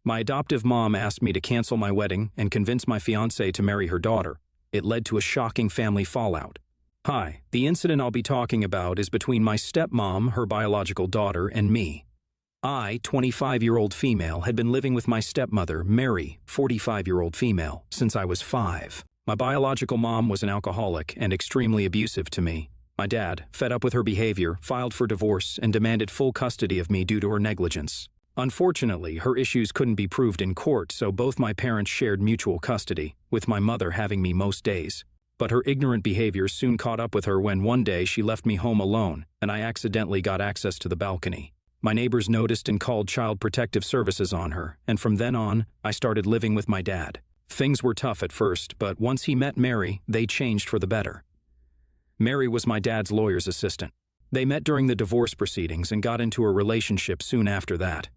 My adoptive mom asked me to cancel my wedding and convince my fiancé to marry her daughter. It led to a shocking family fallout. Hi, the incident I'll be talking about is between my stepmom, her biological daughter, and me. I, 25-year-old female, had been living with my stepmother, Mary, 45-year-old female, since I was 5. My biological mom was an alcoholic and extremely abusive to me. My dad, fed up with her behavior, filed for divorce and demanded full custody of me due to her negligence. Unfortunately, her issues couldn't be proved in court, so both my parents shared mutual custody, with my mother having me most days. But her ignorant behavior soon caught up with her when one day she left me home alone and I accidentally got access to the balcony. My neighbors noticed and called Child Protective Services on her, and from then on, I started living with my dad. Things were tough at first, but once he met Mary, they changed for the better. Mary was my dad's lawyer's assistant. They met during the divorce proceedings and got into a relationship soon after that.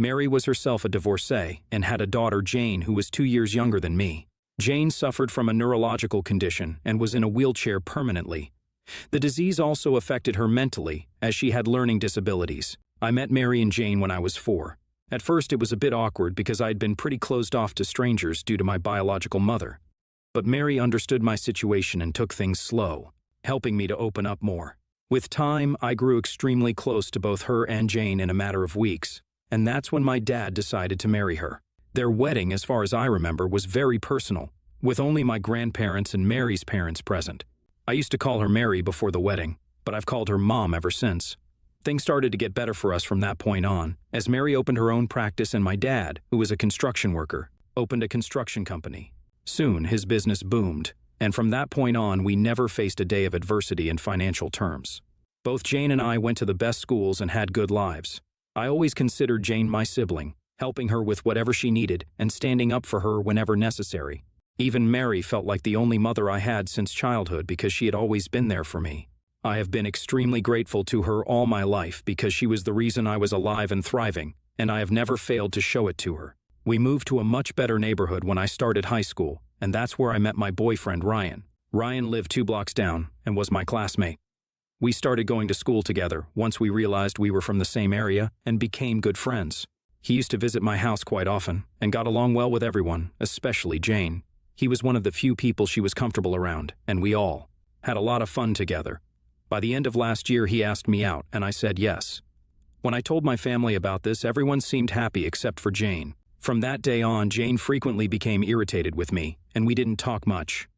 Mary was herself a divorcee and had a daughter, Jane, who was 2 years younger than me. Jane suffered from a neurological condition and was in a wheelchair permanently. The disease also affected her mentally, as she had learning disabilities. I met Mary and Jane when I was 4. At first it was a bit awkward because I had been pretty closed off to strangers due to my biological mother. But Mary understood my situation and took things slow, helping me to open up more. With time, I grew extremely close to both her and Jane in a matter of weeks, and that's when my dad decided to marry her. Their wedding, as far as I remember, was very personal, with only my grandparents and Mary's parents present. I used to call her Mary before the wedding, but I've called her Mom ever since. Things started to get better for us from that point on, as Mary opened her own practice and my dad, who was a construction worker, opened a construction company. Soon, his business boomed, and from that point on, we never faced a day of adversity in financial terms. Both Jane and I went to the best schools and had good lives. I always considered Jane my sibling, helping her with whatever she needed and standing up for her whenever necessary. Even Mary felt like the only mother I had since childhood because she had always been there for me. I have been extremely grateful to her all my life because she was the reason I was alive and thriving, and I have never failed to show it to her. We moved to a much better neighborhood when I started high school, and that's where I met my boyfriend, Ryan. Ryan lived 2 blocks down and was my classmate. We started going to school together once we realized we were from the same area and became good friends. He used to visit my house quite often and got along well with everyone, especially Jane. He was one of the few people she was comfortable around, and we all had a lot of fun together. By the end of last year, he asked me out, and I said yes. When I told my family about this, everyone seemed happy except for Jane. From that day on, Jane frequently became irritated with me, and we didn't talk much.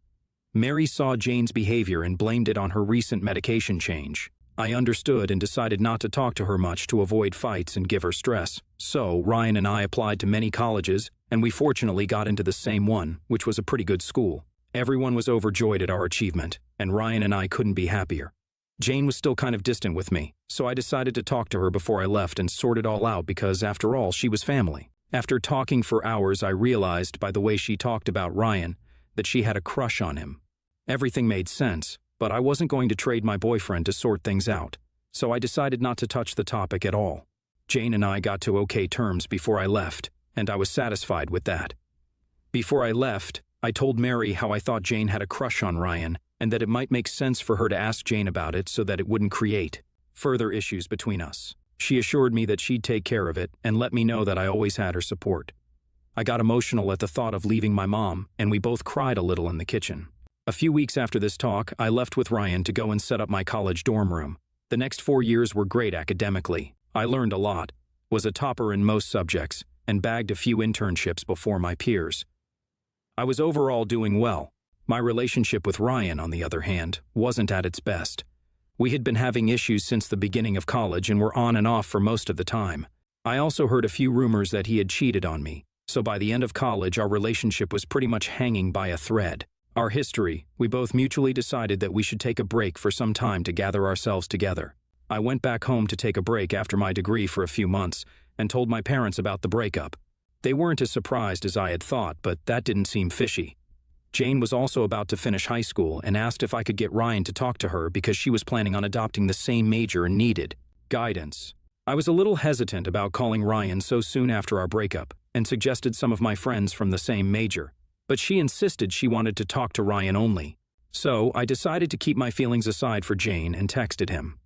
Mary saw Jane's behavior and blamed it on her recent medication change. I understood and decided not to talk to her much to avoid fights and give her stress. So, Ryan and I applied to many colleges, and we fortunately got into the same one, which was a pretty good school. Everyone was overjoyed at our achievement, and Ryan and I couldn't be happier. Jane was still kind of distant with me, so I decided to talk to her before I left and sort it all out because, after all, she was family. After talking for hours, I realized by the way she talked about Ryan that she had a crush on him. Everything made sense, but I wasn't going to trade my boyfriend to sort things out, so I decided not to touch the topic at all. Jane and I got to okay terms before I left, and I was satisfied with that. Before I left, I told Mary how I thought Jane had a crush on Ryan and that it might make sense for her to ask Jane about it so that it wouldn't create further issues between us. She assured me that she'd take care of it and let me know that I always had her support. I got emotional at the thought of leaving my mom, and we both cried a little in the kitchen. A few weeks after this talk, I left with Ryan to go and set up my college dorm room. The next 4 years were great academically. I learned a lot, was a topper in most subjects, and bagged a few internships before my peers. I was overall doing well. My relationship with Ryan, on the other hand, wasn't at its best. We had been having issues since the beginning of college and were on and off for most of the time. I also heard a few rumors that he had cheated on me, so by the end of college our relationship was pretty much hanging by a thread. Our history, we both mutually decided that we should take a break for some time to gather ourselves together. I went back home to take a break after my degree for a few months and told my parents about the breakup. They weren't as surprised as I had thought, but that didn't seem fishy. Jane was also about to finish high school and asked if I could get Ryan to talk to her because she was planning on adopting the same major and needed guidance. I was a little hesitant about calling Ryan so soon after our breakup and suggested some of my friends from the same major, but she insisted she wanted to talk to Ryan only. So I decided to keep my feelings aside for Jane and texted him.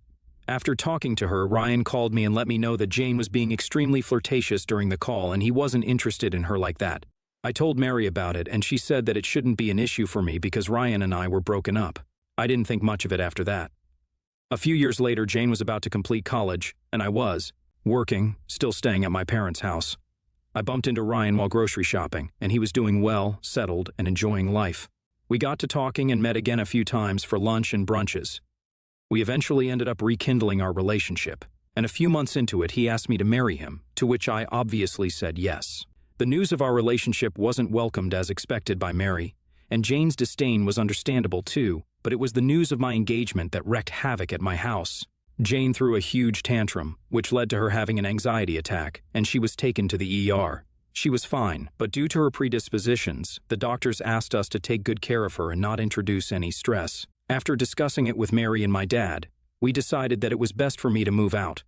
After talking to her, Ryan called me and let me know that Jane was being extremely flirtatious during the call and he wasn't interested in her like that. I told Mary about it and she said that it shouldn't be an issue for me because Ryan and I were broken up. I didn't think much of it after that. A few years later, Jane was about to complete college, and I was working, still staying at my parents' house. I bumped into Ryan while grocery shopping, and he was doing well, settled, and enjoying life. We got to talking and met again a few times for lunch and brunches. We eventually ended up rekindling our relationship, and a few months into it, he asked me to marry him, to which I obviously said yes. The news of our relationship wasn't welcomed as expected by Mary, and Jane's disdain was understandable too, but it was the news of my engagement that wreaked havoc at my house. Jane threw a huge tantrum, which led to her having an anxiety attack, and she was taken to the ER. She was fine, but due to her predispositions, the doctors asked us to take good care of her and not introduce any stress. After discussing it with Mary and my dad, we decided that it was best for me to move out.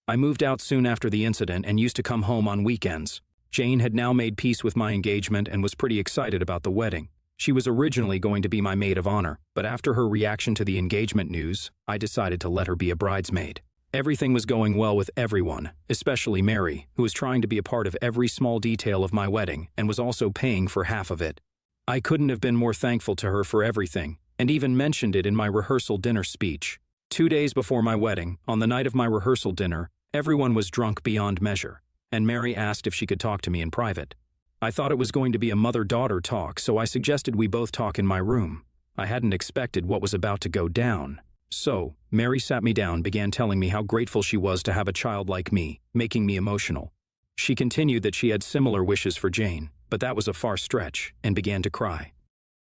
I moved out soon after the incident and used to come home on weekends. Jane had now made peace with my engagement and was pretty excited about the wedding. She was originally going to be my maid of honor, but after her reaction to the engagement news, I decided to let her be a bridesmaid. Everything was going well with everyone, especially Mary, who was trying to be a part of every small detail of my wedding and was also paying for half of it. I couldn't have been more thankful to her for everything, and even mentioned it in my rehearsal dinner speech. 2 days before my wedding, on the night of my rehearsal dinner, everyone was drunk beyond measure, and Mary asked if she could talk to me in private. I thought it was going to be a mother-daughter talk, so I suggested we both talk in my room. I hadn't expected what was about to go down. So, Mary sat me down, began telling me how grateful she was to have a child like me, making me emotional. She continued that she had similar wishes for Jane, but that was a far stretch, and began to cry.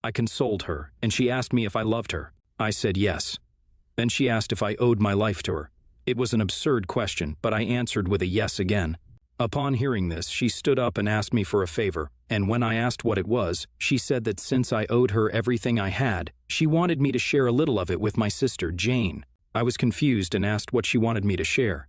I consoled her, and she asked me if I loved her. I said yes. Then she asked if I owed my life to her. It was an absurd question, but I answered with a yes again. Upon hearing this, she stood up and asked me for a favor, and when I asked what it was, she said that since I owed her everything I had, she wanted me to share a little of it with my sister, Jane. I was confused and asked what she wanted me to share.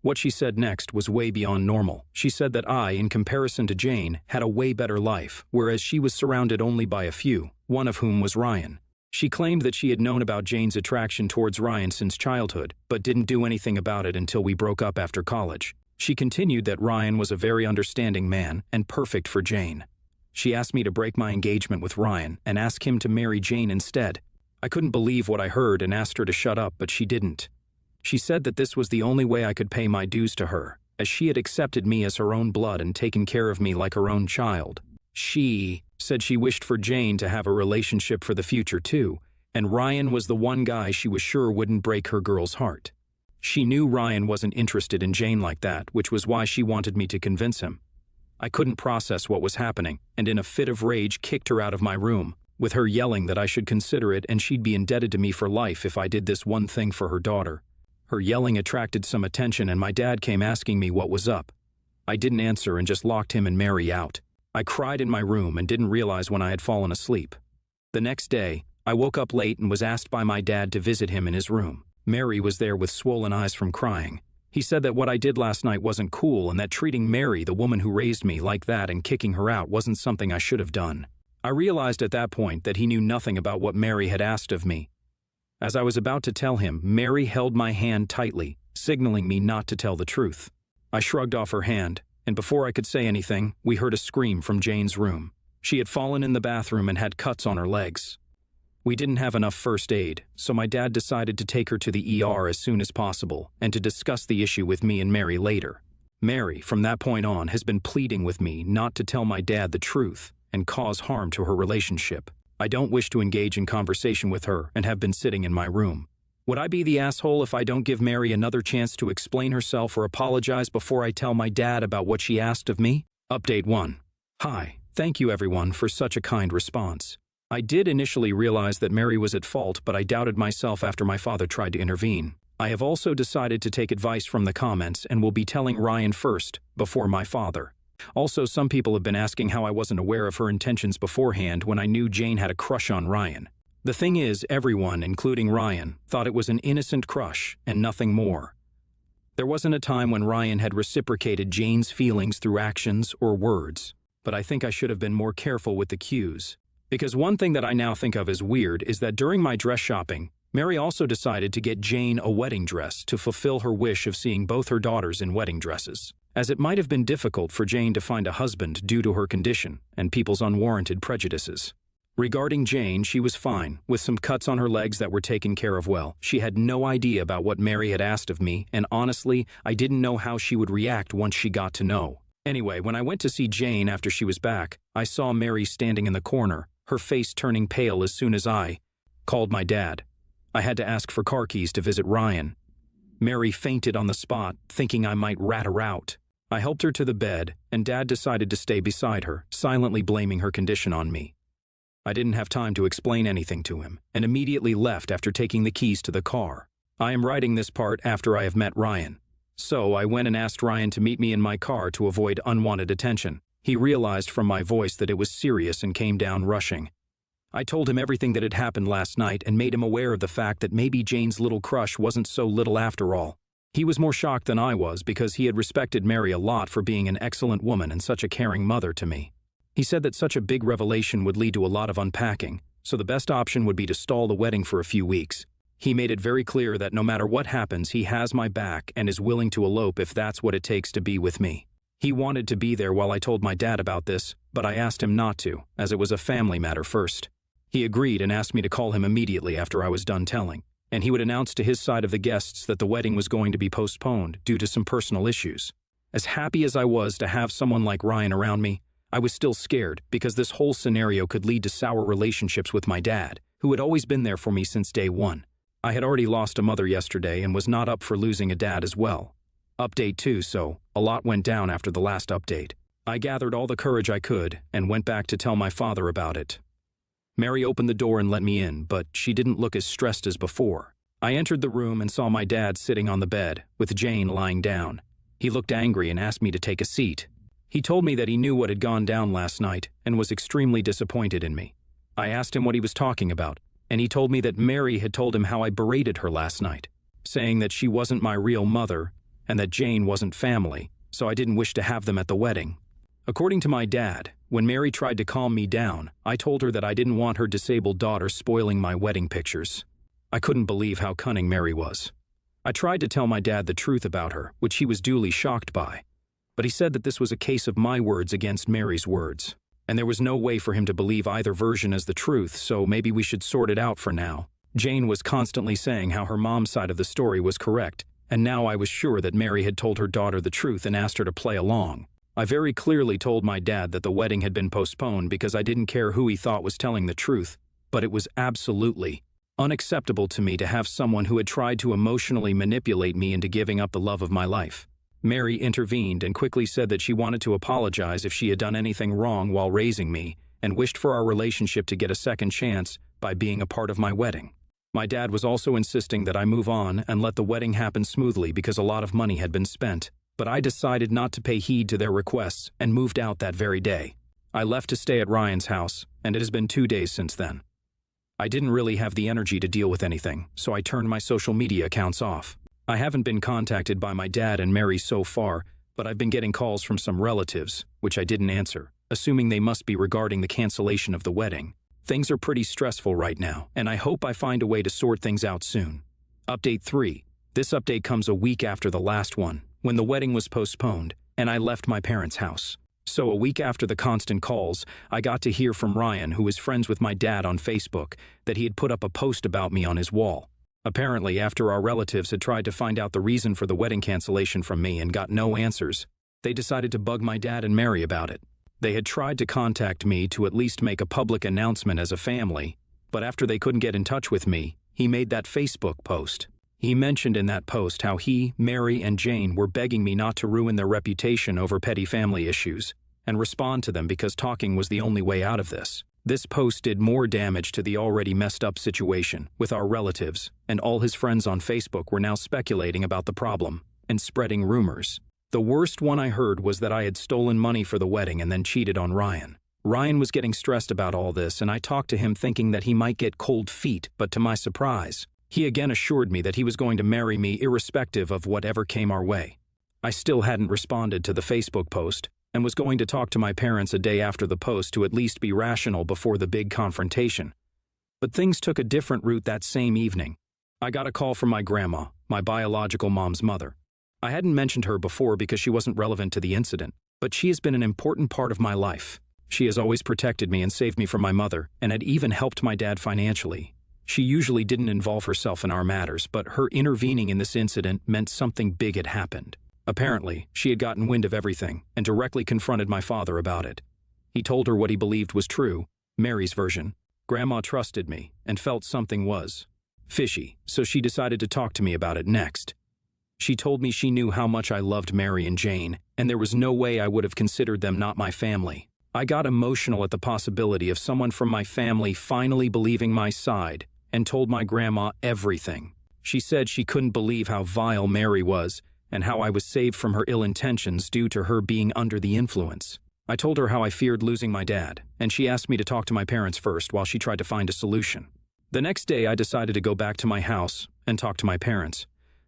What she said next was way beyond normal. She said that I, in comparison to Jane, had a way better life, whereas she was surrounded only by a few, one of whom was Ryan. She claimed that she had known about Jane's attraction towards Ryan since childhood, but didn't do anything about it until we broke up after college. She continued that Ryan was a very understanding man and perfect for Jane. She asked me to break my engagement with Ryan and ask him to marry Jane instead. I couldn't believe what I heard and asked her to shut up, but she didn't. She said that this was the only way I could pay my dues to her, as she had accepted me as her own blood and taken care of me like her own child. She said she wished for Jane to have a relationship for the future too, and Ryan was the one guy she was sure wouldn't break her girl's heart. She knew Ryan wasn't interested in Jane like that, which was why she wanted me to convince him. I couldn't process what was happening, and in a fit of rage kicked her out of my room, with her yelling that I should consider it and she'd be indebted to me for life if I did this one thing for her daughter. Her yelling attracted some attention and my dad came asking me what was up. I didn't answer and just locked him and Mary out. I cried in my room and didn't realize when I had fallen asleep. The next day, I woke up late and was asked by my dad to visit him in his room. Mary was there with swollen eyes from crying. He said that what I did last night wasn't cool and that treating Mary, the woman who raised me, like that and kicking her out wasn't something I should have done. I realized at that point that he knew nothing about what Mary had asked of me. As I was about to tell him, Mary held my hand tightly, signaling me not to tell the truth. I shrugged off her hand, and before I could say anything, we heard a scream from Jane's room. She had fallen in the bathroom and had cuts on her legs. We didn't have enough first aid, so my dad decided to take her to the ER as soon as possible and to discuss the issue with me and Mary later. Mary, from that point on, has been pleading with me not to tell my dad the truth and cause harm to her relationship. I don't wish to engage in conversation with her and have been sitting in my room. Would I be the asshole if I don't give Mary another chance to explain herself or apologize before I tell my dad about what she asked of me? Update 1. Hi, thank you everyone for such a kind response. I did initially realize that Mary was at fault, but I doubted myself after my father tried to intervene. I have also decided to take advice from the comments and will be telling Ryan first, before my father. Also, some people have been asking how I wasn't aware of her intentions beforehand when I knew Jane had a crush on Ryan. The thing is, everyone, including Ryan, thought it was an innocent crush and nothing more. There wasn't a time when Ryan had reciprocated Jane's feelings through actions or words, but I think I should have been more careful with the cues. Because one thing that I now think of as weird is that during my dress shopping, Mary also decided to get Jane a wedding dress to fulfill her wish of seeing both her daughters in wedding dresses, as it might have been difficult for Jane to find a husband due to her condition and people's unwarranted prejudices. Regarding Jane, she was fine, with some cuts on her legs that were taken care of well. She had no idea about what Mary had asked of me, and honestly, I didn't know how she would react once she got to know. Anyway, when I went to see Jane after she was back, I saw Mary standing in the corner, her face turning pale as soon as I called my dad. I had to ask for car keys to visit Ryan. Mary fainted on the spot, thinking I might rat her out. I helped her to the bed, and Dad decided to stay beside her, silently blaming her condition on me. I didn't have time to explain anything to him, and immediately left after taking the keys to the car. I am writing this part after I have met Ryan. So I went and asked Ryan to meet me in my car to avoid unwanted attention. He realized from my voice that it was serious and came down rushing. I told him everything that had happened last night and made him aware of the fact that maybe Jane's little crush wasn't so little after all. He was more shocked than I was because he had respected Mary a lot for being an excellent woman and such a caring mother to me. He said that such a big revelation would lead to a lot of unpacking, so the best option would be to stall the wedding for a few weeks. He made it very clear that no matter what happens, he has my back and is willing to elope if that's what it takes to be with me. He wanted to be there while I told my dad about this, but I asked him not to, as it was a family matter first. He agreed and asked me to call him immediately after I was done telling, and he would announce to his side of the guests that the wedding was going to be postponed due to some personal issues. As happy as I was to have someone like Ryan around me, I was still scared because this whole scenario could lead to sour relationships with my dad, who had always been there for me since day one. I had already lost a mother yesterday and was not up for losing a dad as well. Update 2, so a lot went down after the last update. I gathered all the courage I could and went back to tell my father about it. Mary opened the door and let me in, but she didn't look as stressed as before. I entered the room and saw my dad sitting on the bed, with Jane lying down. He looked angry and asked me to take a seat. He told me that he knew what had gone down last night and was extremely disappointed in me. I asked him what he was talking about, and he told me that Mary had told him how I berated her last night, saying that she wasn't my real mother and that Jane wasn't family, so I didn't wish to have them at the wedding. According to my dad, when Mary tried to calm me down, I told her that I didn't want her disabled daughter spoiling my wedding pictures. I couldn't believe how cunning Mary was. I tried to tell my dad the truth about her, which he was duly shocked by, but he said that this was a case of my words against Mary's words, and there was no way for him to believe either version as the truth, so maybe we should sort it out for now. Jane was constantly saying how her mom's side of the story was correct, and now I was sure that Mary had told her daughter the truth and asked her to play along. I very clearly told my dad that the wedding had been postponed because I didn't care who he thought was telling the truth, but it was absolutely unacceptable to me to have someone who had tried to emotionally manipulate me into giving up the love of my life. Mary intervened and quickly said that she wanted to apologize if she had done anything wrong while raising me and wished for our relationship to get a second chance by being a part of my wedding. My dad was also insisting that I move on and let the wedding happen smoothly because a lot of money had been spent. But I decided not to pay heed to their requests and moved out that very day. I left to stay at Ryan's house, and it has been 2 days since then. I didn't really have the energy to deal with anything, so I turned my social media accounts off. I haven't been contacted by my dad and Mary so far, but I've been getting calls from some relatives, which I didn't answer, assuming they must be regarding the cancellation of the wedding. Things are pretty stressful right now, and I hope I find a way to sort things out soon. Update 3. This update comes a week after the last one, when the wedding was postponed, and I left my parents' house. So a week after the constant calls, I got to hear from Ryan, who is friends with my dad on Facebook, that he had put up a post about me on his wall. Apparently, after our relatives had tried to find out the reason for the wedding cancellation from me and got no answers, they decided to bug my dad and Mary about it. They had tried to contact me to at least make a public announcement as a family, but after they couldn't get in touch with me, he made that Facebook post. He mentioned in that post how he, Mary, and Jane were begging me not to ruin their reputation over petty family issues and respond to them because talking was the only way out of this. This post did more damage to the already messed up situation with our relatives, and all his friends on Facebook were now speculating about the problem and spreading rumors. The worst one I heard was that I had stolen money for the wedding and then cheated on Ryan. Ryan was getting stressed about all this, and I talked to him thinking that he might get cold feet, but to my surprise, he again assured me that he was going to marry me irrespective of whatever came our way. I still hadn't responded to the Facebook post and was going to talk to my parents a day after the post to at least be rational before the big confrontation. But things took a different route that same evening. I got a call from my grandma, my biological mom's mother. I hadn't mentioned her before because she wasn't relevant to the incident, but she has been an important part of my life. She has always protected me and saved me from my mother, and had even helped my dad financially. She usually didn't involve herself in our matters, but her intervening in this incident meant something big had happened. Apparently, she had gotten wind of everything and directly confronted my father about it. He told her what he believed was true, Mary's version. Grandma trusted me and felt something was fishy, so she decided to talk to me about it next. She told me she knew how much I loved Mary and Jane, and there was no way I would have considered them not my family. I got emotional at the possibility of someone from my family finally believing my side, and told my grandma everything. She said she couldn't believe how vile Mary was, and how I was saved from her ill intentions due to her being under the influence. I told her how I feared losing my dad, and she asked me to talk to my parents first while she tried to find a solution. The next day, I decided to go back to my house and talk to my parents.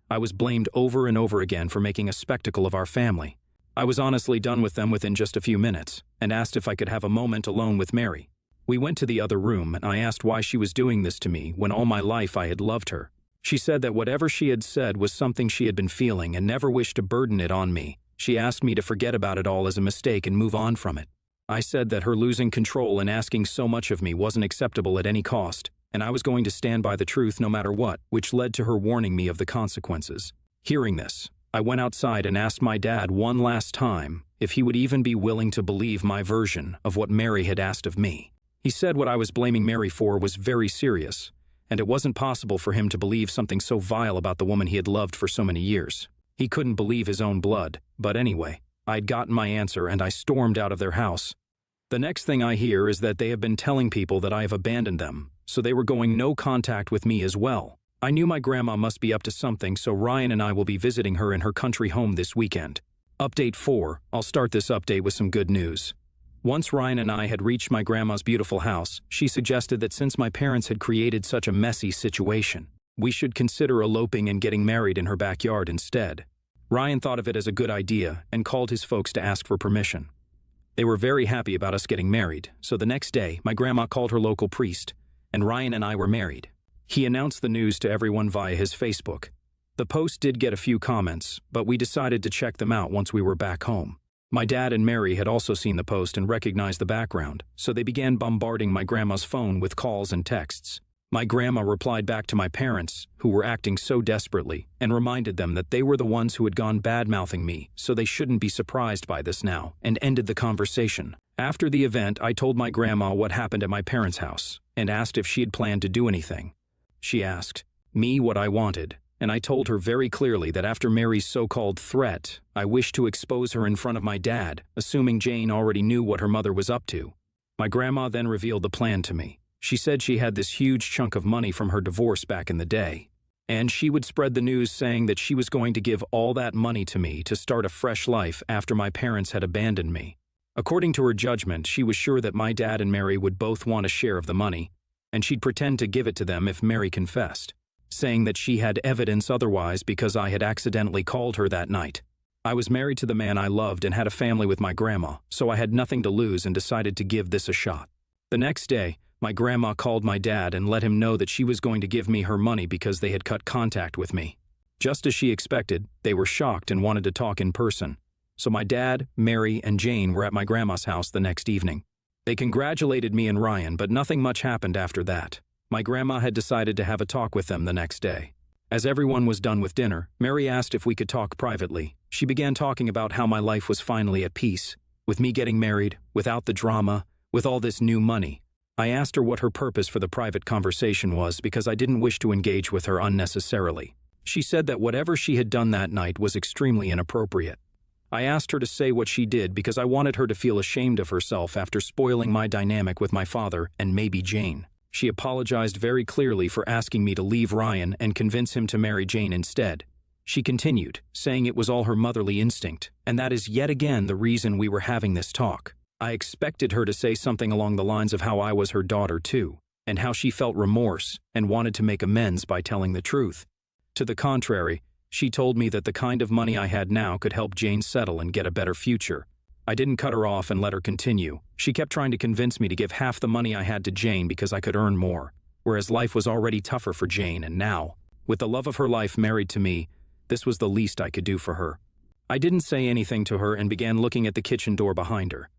I was blamed over and over again for making a spectacle of our family. I was honestly done with them within just a few minutes, and asked if I could have a moment alone with Mary. We went to the other room, and I asked why she was doing this to me when all my life I had loved her. She said that whatever she had said was something she had been feeling and never wished to burden it on me. She asked me to forget about it all as a mistake and move on from it. I said that her losing control and asking so much of me wasn't acceptable at any cost, and I was going to stand by the truth no matter what, which led to her warning me of the consequences. Hearing this, I went outside and asked my dad one last time if he would even be willing to believe my version of what Mary had asked of me. He said what I was blaming Mary for was very serious, and it wasn't possible for him to believe something so vile about the woman he had loved for so many years. He couldn't believe his own blood, but anyway, I'd gotten my answer and I stormed out of their house. The next thing I hear is that they have been telling people that I have abandoned them, so they were going no contact with me as well. I knew my grandma must be up to something, so Ryan and I will be visiting her in her country home this weekend. Update 4, I'll start this update with some good news. Once Ryan and I had reached my grandma's beautiful house, she suggested that since my parents had created such a messy situation, we should consider eloping and getting married in her backyard instead. Ryan thought of it as a good idea and called his folks to ask for permission. They were very happy about us getting married, so the next day, my grandma called her local priest, and Ryan and I were married. He announced the news to everyone via his Facebook. The post did get a few comments, but we decided to check them out once we were back home. My dad and Mary had also seen the post and recognized the background, so they began bombarding my grandma's phone with calls and texts. My grandma replied back to my parents, who were acting so desperately, and reminded them that they were the ones who had gone bad-mouthing me, so they shouldn't be surprised by this now, and ended the conversation. After the event, I told my grandma what happened at my parents' house, and asked if she had planned to do anything. She asked me what I wanted, and I told her very clearly that after Mary's so-called threat, I wished to expose her in front of my dad, assuming Jane already knew what her mother was up to. My grandma then revealed the plan to me. She said she had this huge chunk of money from her divorce back in the day, and she would spread the news saying that she was going to give all that money to me to start a fresh life after my parents had abandoned me. According to her judgment, she was sure that my dad and Mary would both want a share of the money, and she'd pretend to give it to them if Mary confessed, saying that she had evidence otherwise because I had accidentally called her that night. I was married to the man I loved and had a family with my grandma, so I had nothing to lose and decided to give this a shot. The next day, my grandma called my dad and let him know that she was going to give me her money because they had cut contact with me. Just as she expected, they were shocked and wanted to talk in person. So my dad, Mary, and Jane were at my grandma's house the next evening. They congratulated me and Ryan, but nothing much happened after that. My grandma had decided to have a talk with them the next day. As everyone was done with dinner, Mary asked if we could talk privately. She began talking about how my life was finally at peace, with me getting married, without the drama, with all this new money. I asked her what her purpose for the private conversation was because I didn't wish to engage with her unnecessarily. She said that whatever she had done that night was extremely inappropriate. I asked her to say what she did because I wanted her to feel ashamed of herself after spoiling my dynamic with my father and maybe Jane. She apologized very clearly for asking me to leave Ryan and convince him to marry Jane instead. She continued, saying it was all her motherly instinct, and that is yet again the reason we were having this talk. I expected her to say something along the lines of how I was her daughter too, and how she felt remorse and wanted to make amends by telling the truth. To the contrary, she told me that the kind of money I had now could help Jane settle and get a better future. I didn't cut her off and let her continue. She kept trying to convince me to give half the money I had to Jane because I could earn more. whereas life was already tougher for Jane, and now, with the love of her life married to me, this was the least I could do for her. I didn't say anything to her and began looking at the kitchen door behind her.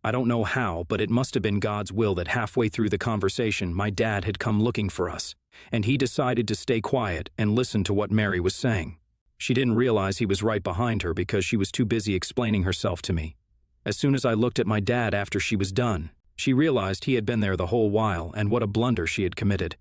I don't know how, but it must have been God's will that halfway through the conversation my dad had come looking for us, and he decided to stay quiet and listen to what Mary was saying. She didn't realize he was right behind her because she was too busy explaining herself to me. As soon as I looked at my dad after she was done, she realized he had been there the whole while and what a blunder she had committed.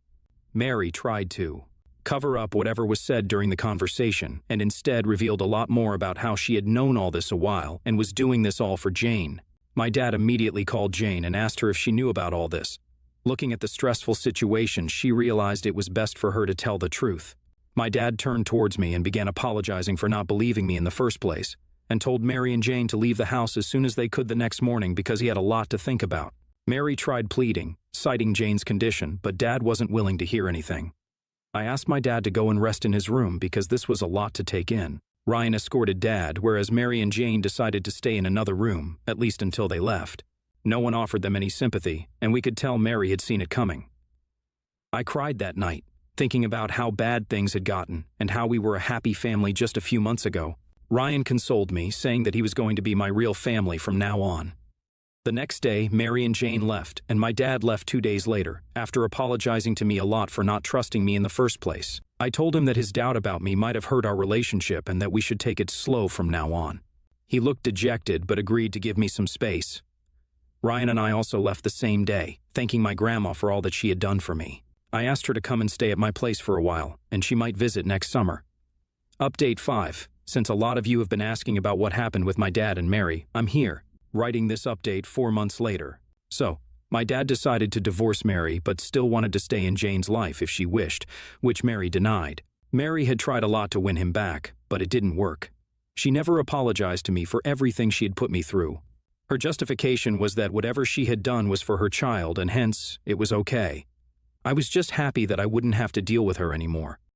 Mary tried to cover up whatever was said during the conversation and instead revealed a lot more about how she had known all this a while and was doing this all for Jane. My dad immediately called Jane and asked her if she knew about all this. Looking at the stressful situation, she realized it was best for her to tell the truth. My dad turned towards me and began apologizing for not believing me in the first place, and told Mary and Jane to leave the house as soon as they could the next morning because he had a lot to think about. Mary tried pleading, citing Jane's condition, but Dad wasn't willing to hear anything. I asked my dad to go and rest in his room because this was a lot to take in. Ryan escorted Dad, whereas Mary and Jane decided to stay in another room, at least until they left. No one offered them any sympathy, and we could tell Mary had seen it coming. I cried that night, thinking about how bad things had gotten and how we were a happy family just a few months ago. Ryan consoled me, saying that he was going to be my real family from now on. The next day, Mary and Jane left, and my dad left 2 days later, after apologizing to me a lot for not trusting me in the first place. I told him that his doubt about me might have hurt our relationship and that we should take it slow from now on. He looked dejected but agreed to give me some space. Ryan and I also left the same day, thanking my grandma for all that she had done for me. I asked her to come and stay at my place for a while, and she might visit next summer. Update 5. Since a lot of you have been asking about what happened with my dad and Mary, I'm here, writing this update 4 months later. So, my dad decided to divorce Mary but still wanted to stay in Jane's life if she wished, which Mary denied. Mary had tried a lot to win him back, but it didn't work. She never apologized to me for everything she had put me through. Her justification was that whatever she had done was for her child and hence, it was okay. I was just happy that I wouldn't have to deal with her anymore.